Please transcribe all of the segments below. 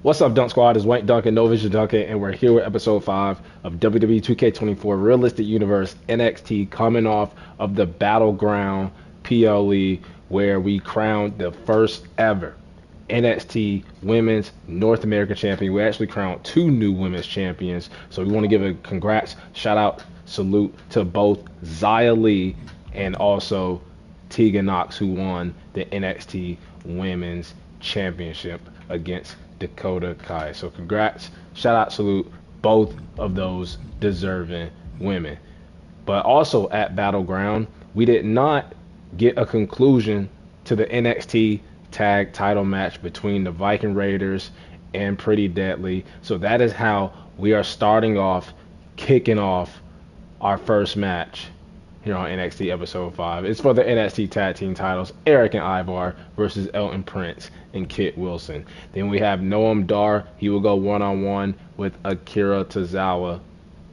What's up, Dunk Squad? It's Wayne Duncan, No Vision Duncan, and we're here with episode 5 of WWE 2K24 Realistic Universe NXT, coming off of the Battleground PLE, where we crowned the first ever NXT Women's North American Champion. We actually crowned 2 new Women's Champions, so we want to give a congrats, shout out, salute to both Xia Li and also Tegan Knox, who won the NXT Women's Championship against Dakota Kai. So congrats, shout out, salute both of those deserving women. But also at Battleground, we did not get a conclusion to the NXT tag title match between the Viking Raiders and Pretty Deadly. So that is how we are kicking off our first match here on NXT episode 5. It's for the NXT tag team titles, Eric and Ivar versus Elton Prince and Kit Wilson. Then we have Noam Dar. He will go one-on-one with Akira Tozawa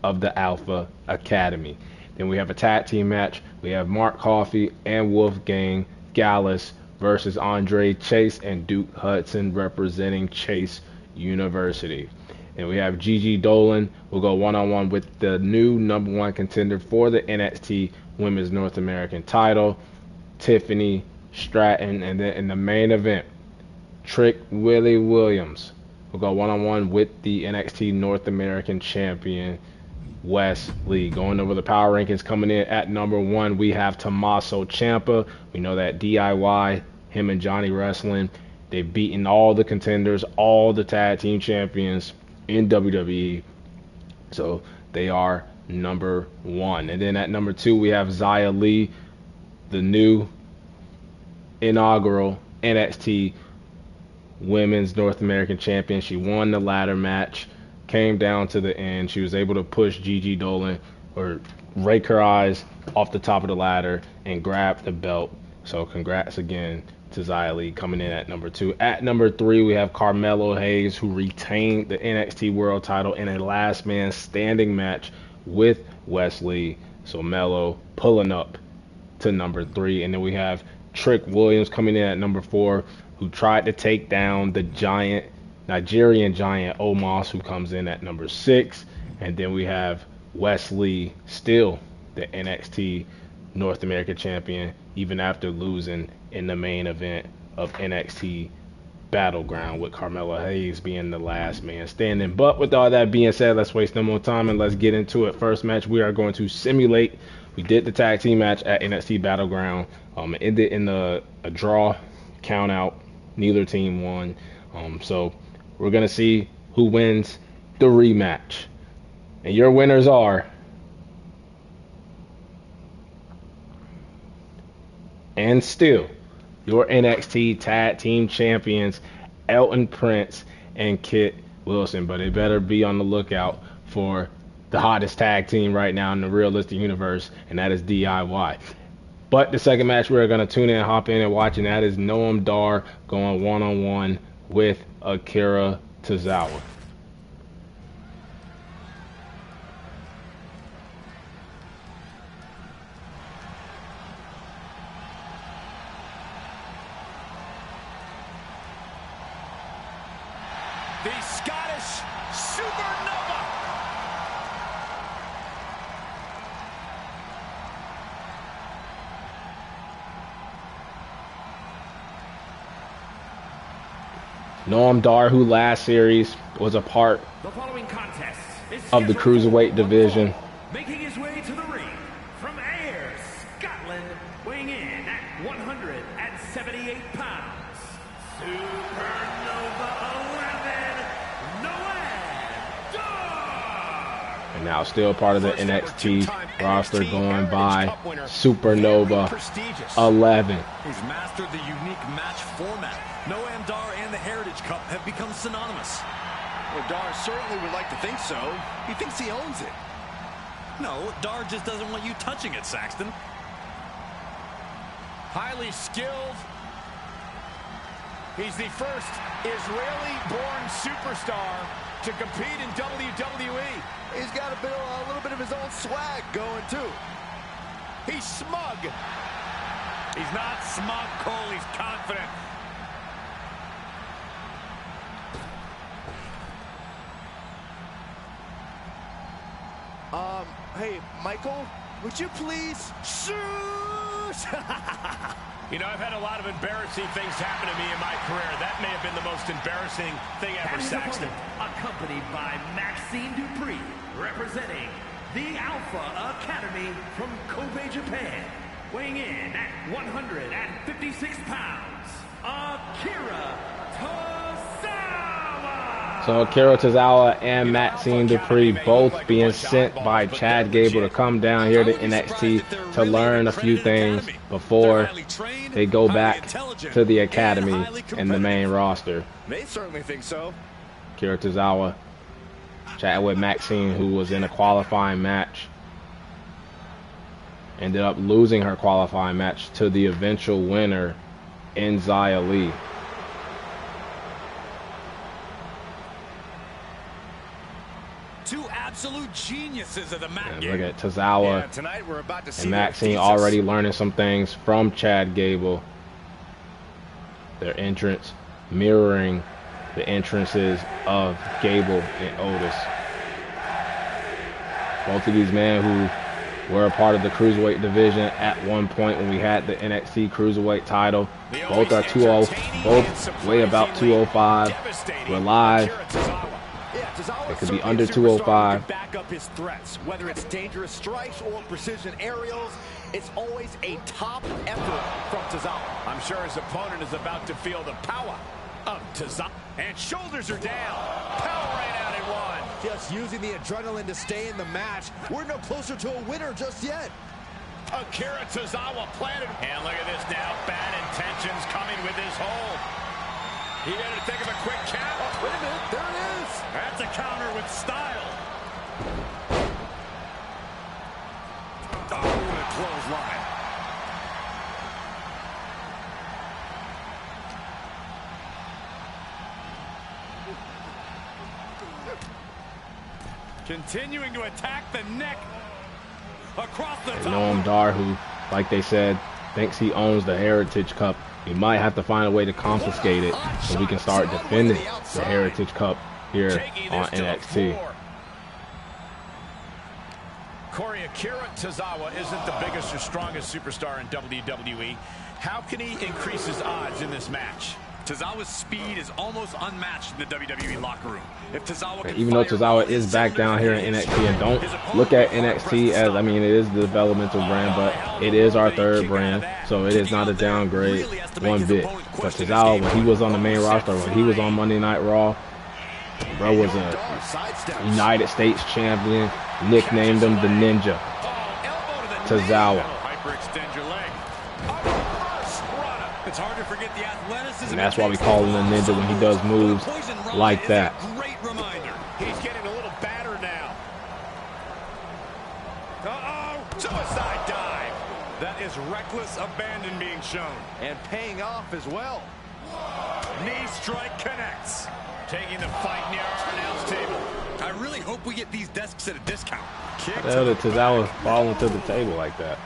of the Alpha Academy. Then we have a tag team match. We have Mark Coffey and Wolfgang Gallus versus Andre Chase and Duke Hudson representing Chase University. And we have Gigi Dolan will go one-on-one with the new #1 contender for the NXT Women's North American title, Tiffany Stratton. And then in the main event, Trick Willie Williams will go one-on-one with the NXT North American champion, Wes Lee. Going over the power rankings, coming in at #1, we have Tommaso Ciampa. We know that DIY, him and Johnny Wrestling, they've beaten all the contenders, all the tag team champions in WWE, so they are #1. And then at #2 we have Xia Li, the new inaugural NXT Women's North American Champion. She won the ladder match, came down to the end. She was able to push Gigi Dolan or rake her eyes off the top of the ladder and grab the belt. So congrats again to Xia Li, coming in at #2. At #3, we have Carmelo Hayes, who retained the NXT World title in a last man standing match with Wes Lee. So Melo pulling up to #3. And then we have Trick Williams coming in at #4, who tried to take down the Nigerian giant Omos, who comes in at #6. And then we have Wes Lee, still the NXT North American champion, even after losing in the main event of NXT Battleground, with Carmelo Hayes being the last man standing. But with all that being said, let's waste no more time and let's get into it. First match we are going to simulate. We did the tag team match at NXT Battleground. It ended in a draw, count out. Neither team won. So we're going to see who wins the rematch. And your winners are, and still, your NXT Tag Team Champions, Elton Prince and Kit Wilson. But they better be on the lookout for the hottest tag team right now in the realistic universe, and that is DIY. But the second match we're going to tune in, hop in and watch, and that is Noam Dar going one-on-one with Akira Tozawa. The Scottish SuperNova. Noam Dar, who last series was a part of the Cruiserweight division. Making his way to the ring from Ayr, Scotland, weighing in at 178 pounds, SuperNova 11, Noam Dar. And now still part of the NXT roster, going by SuperNova 11. He's mastered the unique match format. Noam Dar and the Heritage Cup have become synonymous. Well, Dar certainly would like to think so. He thinks he owns it. No, Dar just doesn't want you touching it, Saxton. Highly skilled. He's the first Israeli-born superstar to compete in WWE. He's got a little bit of his own swag going, too. He's smug. He's not smug, Cole. He's confident. Hey, Michael, would you please shoot? You know, I've had a lot of embarrassing things happen to me in my career. That may have been the most embarrassing thing ever, Saxton. Accompanied by Maxine Dupree, representing the Alpha Academy from Kobe, Japan. Weighing in at 156 pounds, Akira Tozawa. So Akira Tozawa and Maxine Dupree both being sent by Chad Gable to come down here to NXT to learn a few things before they go back to the Academy and the main roster. They certainly think so. Akira Tozawa chatting with Maxine, who was in a qualifying match. Ended up losing her qualifying match to the eventual winner, Zia Lee. Two absolute geniuses of the mat game. Look at Tozawa Tonight we're about to see and Maxine already learning some things from Chad Gable. Their entrance mirroring the entrances of Gable and Otis. Both of these men who were a part of the Cruiserweight division at one point when we had the NXT Cruiserweight title. Both are 205, both weigh about 205. We're live. It could be under 205. Back up his threats, whether it's dangerous strikes or precision aerials. It's always a top effort from Tozawa. I'm sure his opponent is about to feel the power of Tozawa. And shoulders are down. Power right out at one. Just using the adrenaline to stay in the match. We're no closer to a winner just yet. Akira Tozawa planted. And look at this now. Bad intentions coming with his hold. He had to think of a quick count. Oh, wait a minute. There it is. That's a counter with style. Oh, what a clothesline. Continuing to attack the neck across the top. Noam Dar, who, like they said, thinks he owns the Heritage Cup. We might have to find a way to confiscate it so we can start defending the Heritage Cup here on NXT. Corey, Akira Tozawa isn't the biggest or strongest superstar in WWE. How can he increase his odds in this match? Tozawa's speed is almost unmatched in the WWE locker room. If Tozawa can Even though Tozawa is back down here in NXT, and don't look at NXT as, I mean, it is the developmental brand, but it is our third brand, so it is not a downgrade one bit. But Tozawa, when he was on the main roster, when he was on Monday Night Raw, bro was a United States champion, nicknamed him the Ninja. Tozawa. It's hard to forget the athleticism. And that's why we call him the Ninja when he does moves like that. Great reminder. He's getting a little battered now. Uh-oh! Suicide dive. That is reckless abandon being shown. And paying off as well. Knee strike connects. Taking the fight near our announce table. I really hope we get these desks at a discount. Kick How did Tozawa fall into the table like that?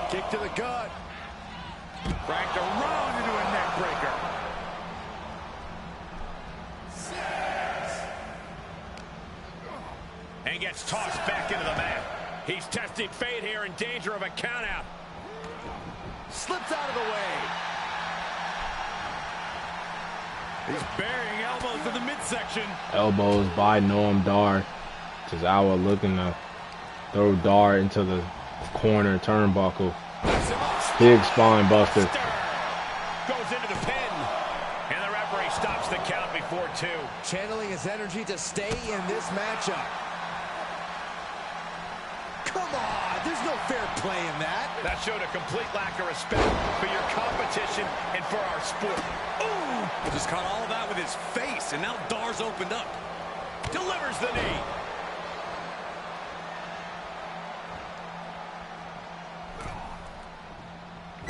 Kick to the gut. Cracked around into a neck breaker. And gets tossed back into the mat. He's testing fate here, in danger of a countout. Slips out of the way. He's burying elbows to the midsection. Elbows by Noam Dar. Tozawa looking to throw Dar into the corner turnbuckle. Big spine buster. Goes into the pin. And the referee stops the count before two. Channeling his energy to stay in this matchup. Come on, there's no fair play in that. That showed a complete lack of respect for your competition and for our sport. Ooh! Just caught all of that with his face, and now Dar's opened up. Delivers the knee.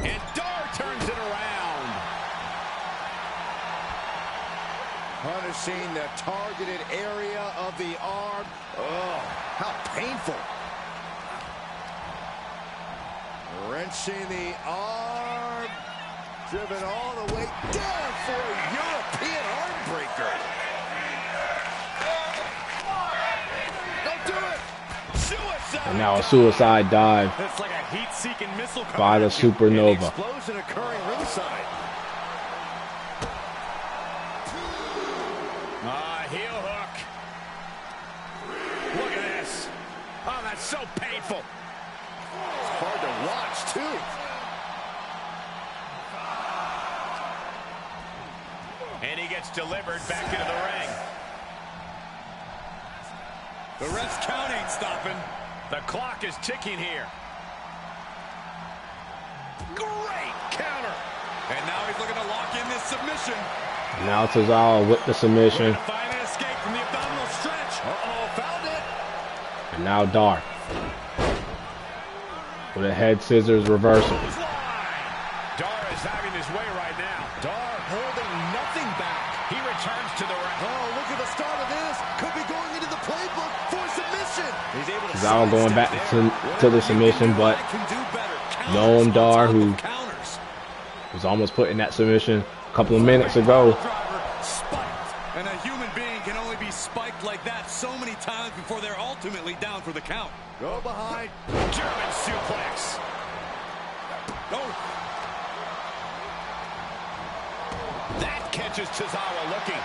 And Dar turns it around. Punishing the targeted area of the arm. Oh, how painful. Wrenching the arm. Driven all the way down for a European arm breaker. And now a suicide dive It's like a heat-seeking missile by the SuperNova. Explosion occurring ringside. Heel hook. Look at this. Oh, that's so painful. It's hard to watch, too. And he gets delivered back into the ring. The ref's count ain't stopping. The clock is ticking here. Great counter. And now he's looking to lock in this submission. Now Tozawa with the submission. Find an escape from the abdominal stretch. Uh-oh, found it. And now Dar with a head scissors reversal. Dar is having his way right now. Dar holding nothing back. He returns to the ring. Oh, look at the start of this. Could be going into the playbook for submission. He's able to Tozawa going back to the submission, but Noam Dar, who was almost put in that submission a couple of minutes ago. Spiked. And a human being can only be spiked like that so many times before they're ultimately down for the count. Go behind. German suplex. Oh. That catches Tozawa looking.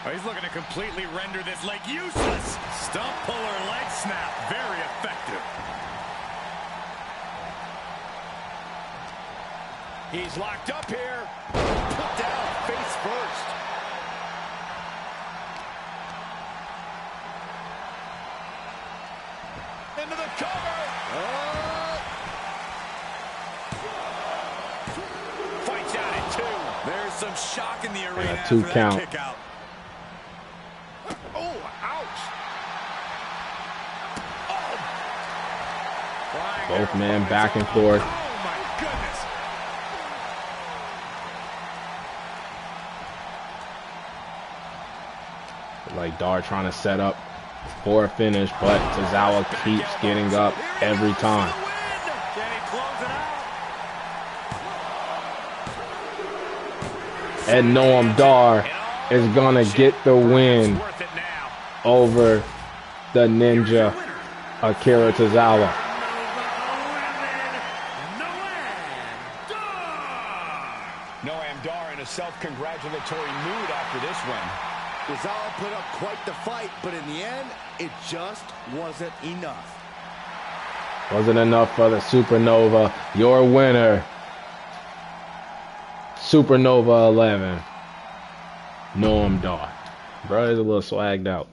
Oh, he's looking to completely render this leg useless. Stump puller leg snap. Very effective. He's locked up here. Put down face first. Into the cover. Fights out at 2. There's some shock in the arena And a 2 after count. that kick out. Oh, ouch. Oh. Both men back and forth. Oh, my goodness. Like Dar trying to set up for a finish, but Tozawa keeps getting up every time. Can he close it out? And Noam Dar is gonna get the win It's worth it now. over the Ninja Akira Tozawa. Noam Dar in a self-congratulatory mood after this win. Tozawa put up quite the fight, but in the end, it just wasn't enough. Wasn't enough for the SuperNova. Your winner, SuperNova 11, Noam Dar. Bro, he's a little swagged out.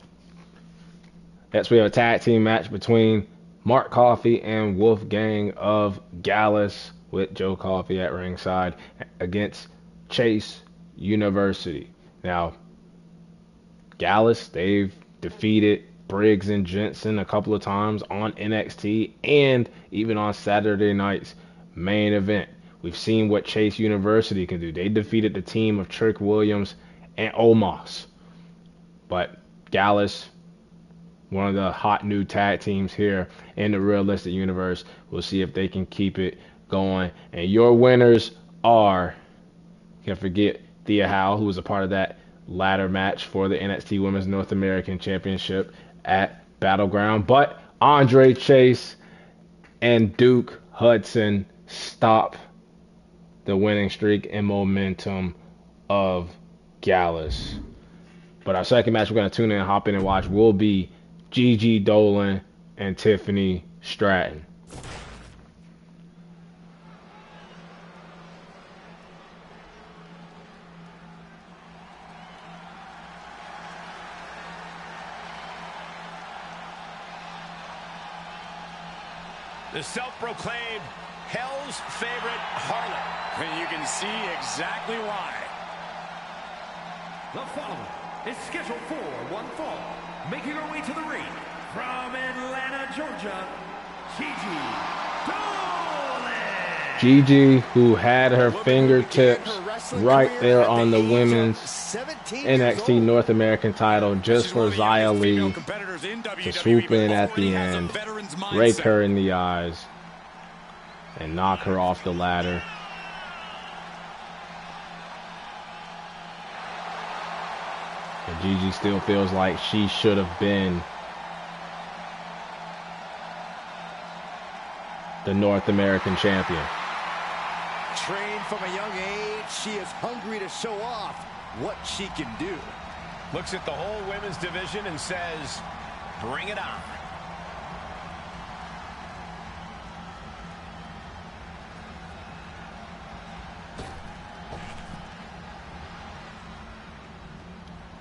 Next, we have a tag team match between Mark Coffey and Wolfgang of Gallus, with Joe Coffey at ringside, against Chase University. Now, Gallus, they've defeated Briggs and Jensen a couple of times on NXT and even on Saturday night's main event. We've seen what Chase University can do. They defeated the team of Trick Williams and Omos. But Gallus, one of the hot new tag teams here in the Realistic Universe. We'll see if they can keep it going. And your winners are, you can't forget Thea Howe, who was a part of that ladder match for the NXT Women's North American Championship at Battleground. But Andre Chase and Duke Hudson stop the winning streak and momentum of Gallus. But our second match we're going to tune in and hop in and watch will be Gigi Dolan and Tiffany Stratton. The self-proclaimed Hell's favorite harlot. And you can see exactly why. The following is scheduled for one fall. Making her way to the ring from Atlanta, Georgia, Gigi Dolan. Gigi, who had her fingertips right there on the women's NXT North American title just for Xia Li to swoop in at the end, rape her in the eyes, and knock her off the ladder. And Gigi still feels like she should have been the North American champion. Trained from a young age, she is hungry to show off what she can do. Looks at the whole women's division and says, bring it on.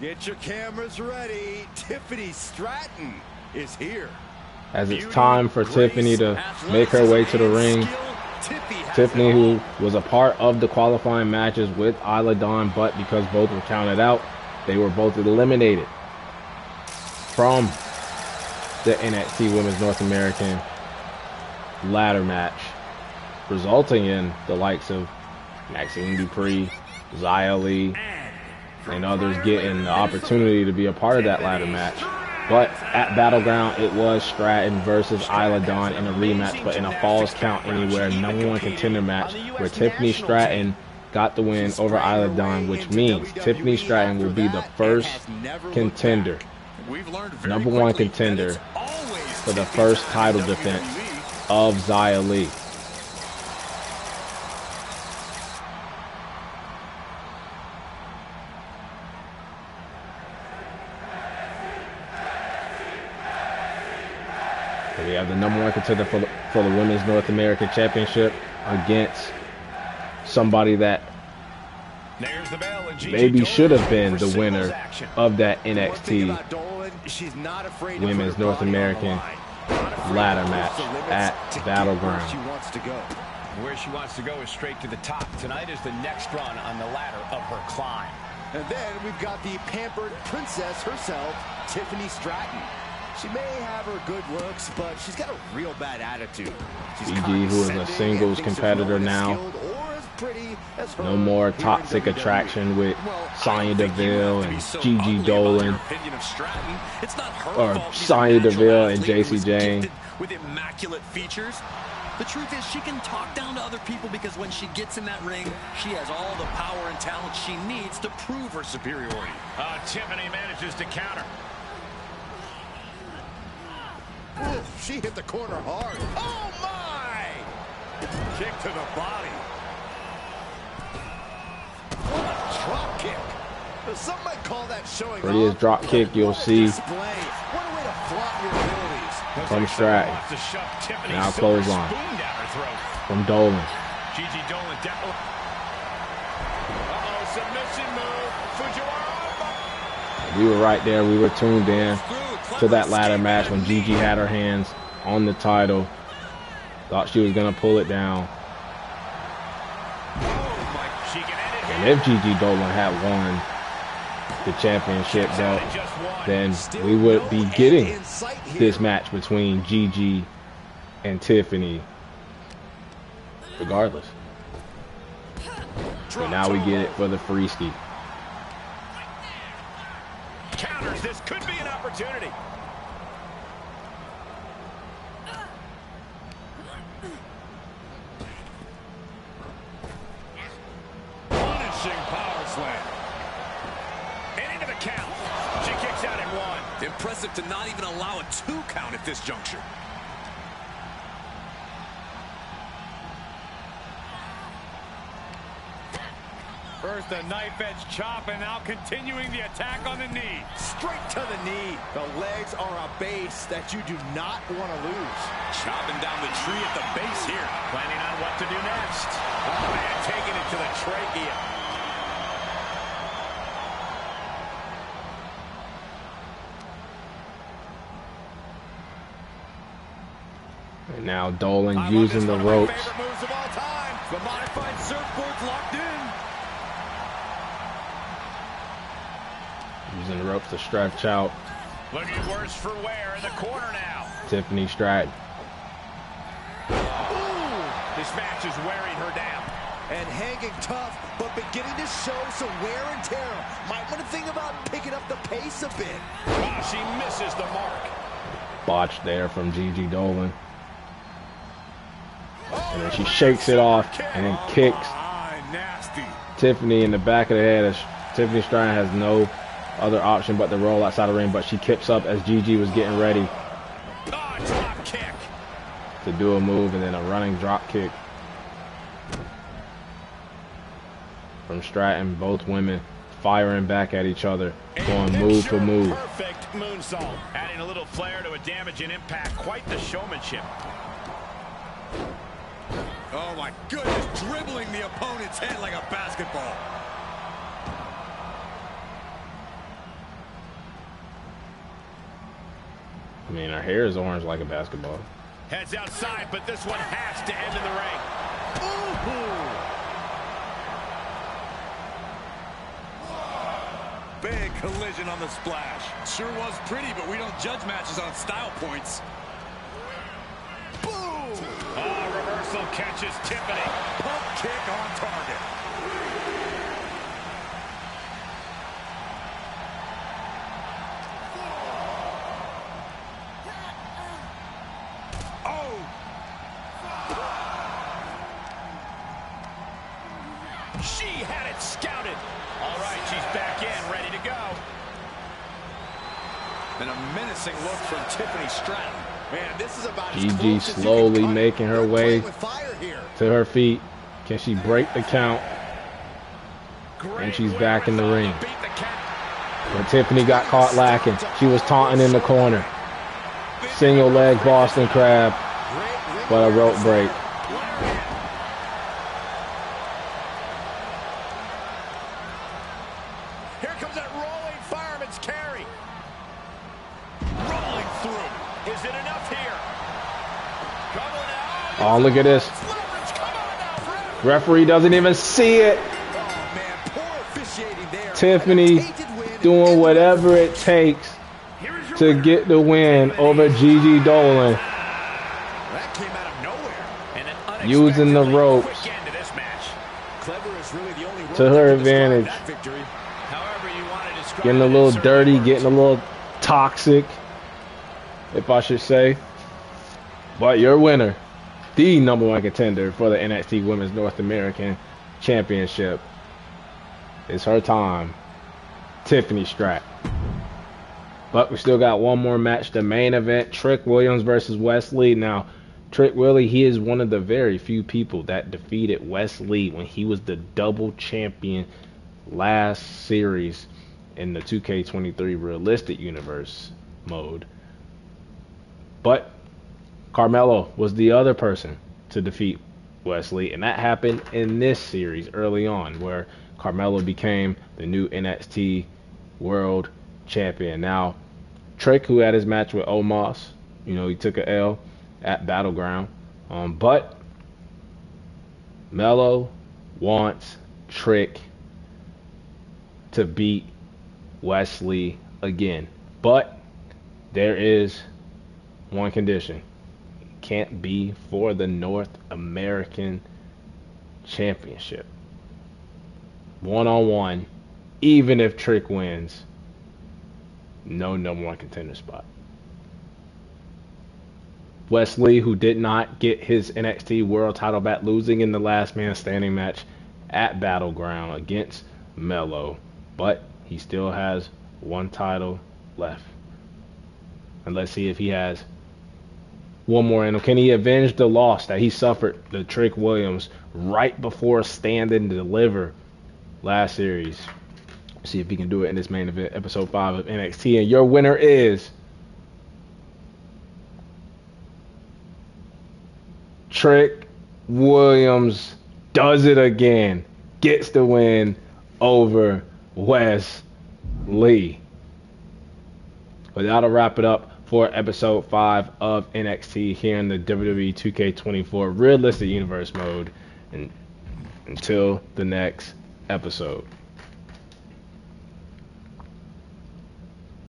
Get your cameras ready. Tiffany Stratton is here. As it's time for Tiffany to make her way to the ring. Tiffany, who was a part of the qualifying matches with Isla Dawn, but because both were counted out, they were both eliminated from the NXT Women's North American ladder match, resulting in the likes of Maxine Dupree, Xia Li, and others getting the opportunity to be a part of that ladder match. But at Battleground, it was Stratton versus Isla Dawn in a rematch, but in a Falls Count Anywhere #1 contender match where Tiffany Stratton got the win over Isla Dawn, which means Tiffany Stratton will be the first contender, #1 contender for the first title defense of Xia Li. We have the #1 contender for the Women's North American Championship against somebody that maybe should have been the winner of that NXT Women's North American ladder match at Battleground. Where she wants to go is straight to the top. Tonight is the next run on the ladder of her climb. And then we've got the pampered princess herself, Tiffany Stratton. She may have her good looks, but she's got a real bad attitude. Gigi, who is a singles competitor now. No more toxic attraction with Sonya Deville and Gigi Dolan. Or Sonya Deville and JC Jane. With immaculate features. The truth is she can talk down to other people because when she gets in that ring, she has all the power and talent she needs to prove her superiority. Tiffany manages to counter. Ooh, she hit the corner hard. Oh, my! Kick to the body. What a drop kick. Some might call that showing Prettiest drop kick you'll see what a way to flaunt your abilities. from Stratton. Now clothesline from Dolan. Gigi Dolan definitely. Submission move. Fujiwara. We were right there. We were tuned in to that ladder match when Gigi had her hands on the title. Thought she was going to pull it down. And if Gigi Dolan had won the championship belt, then we would be getting this match between Gigi and Tiffany regardless. But now we get it for the free ski. Counters, this could be an opportunity. Punishing power slam. And into the count. She kicks out at 1. Impressive to not even allow a 2 count at this juncture. First a knife edge chop and now continuing the attack on the knee. Straight to the knee. The legs are a base that you do not want to lose. Chopping down the tree at the base here. Planning on what to do next. Oh, man, taking it to the trachea. And now Dolan using the ropes. Favorite moves of all time. The modified surfboard's locked in. Using the ropes to stretch out Looking worse for wear in the corner now. Tiffany Stratton. Ooh, this match is wearing her down. And hanging tough, but beginning to show some wear and tear. Might want to think about picking up the pace a bit. Ah, she misses the mark. Botched there from Gigi Dolan. And then she shakes it off and then kicks Nasty. Tiffany in the back of the head. Tiffany Stratton has no other option but to roll outside the ring, but she kips up as Gigi was getting ready Drop kick. to do a move, and then a running drop kick from Stratton. Both women firing back at each other, going move for move. Perfect moonsault. Adding a little flair to a damage and impact. Quite the showmanship. Oh my goodness, dribbling the opponent's head like a basketball. I mean, her hair is orange like a basketball. Heads outside, but this one has to end in the ring. Ooh. Big collision on the splash. Sure was pretty, but we don't judge matches on style points. Boom! Oh, reversal catches Tiffany. Pump kick on target. Oh! She had it scouted. All right, she's back in, ready to go. And a menacing look from Tiffany Stratton. Man, this is about as Gigi close as you can slowly cut it. making her They're way playing with fire here. to her feet. Can she break the count? And she's back in the ring. But Tiffany got caught lacking. She was taunting in the corner. Single leg Boston Crab, but a rope break. Here comes that rolling fireman's carry. Rolling through. Is it enough here? Coming out. Oh, look at this. Leverage. Come on now, Fred. Referee doesn't even see it. Oh, man, poor officiating there. Tiffany Tainted win. doing whatever it takes to get the win over Gigi Dolan, That came out of nowhere. And an using the unexpectedly ropes quick end to this match. Clever is really the only word to that her can describe advantage. that victory. However you want to describe Getting a it, little it certainly dirty, works. getting a little toxic, if I should say. But your winner, the #1 contender for the NXT Women's North American Championship, is her time, Tiffany Stratton. But we still got one more match, the main event, Trick Williams versus Wes Lee. Now, Trick Willie, he is one of the very few people that defeated Wes Lee when he was the double champion last series in the 2K23 Realistic Universe mode. But Carmelo was the other person to defeat Wes Lee, and that happened in this series early on, where Carmelo became the new NXT World Champion. Now, Trick, who had his match with Omos, he took a L at Battleground, but Melo wants Trick to beat Wes Lee again, but there is one condition: it can't be for the North American Championship. One-on-one, even if Trick wins, no #1 contender spot. Wes Lee, who did not get his NXT World title back, losing in the last man standing match at Battleground against Melo, but he still has one title left. And let's see if he has one more in him. Can he avenge the loss that he suffered to Trick Williams right before Stand and Deliver last series? See if he can do it in this main event, episode 5 of NXT. And your winner is Trick Williams. Does it again. Gets the win over Wes Lee. But that'll wrap it up for episode 5 of NXT here in the WWE 2K24 Realistic Universe mode. And until the next episode.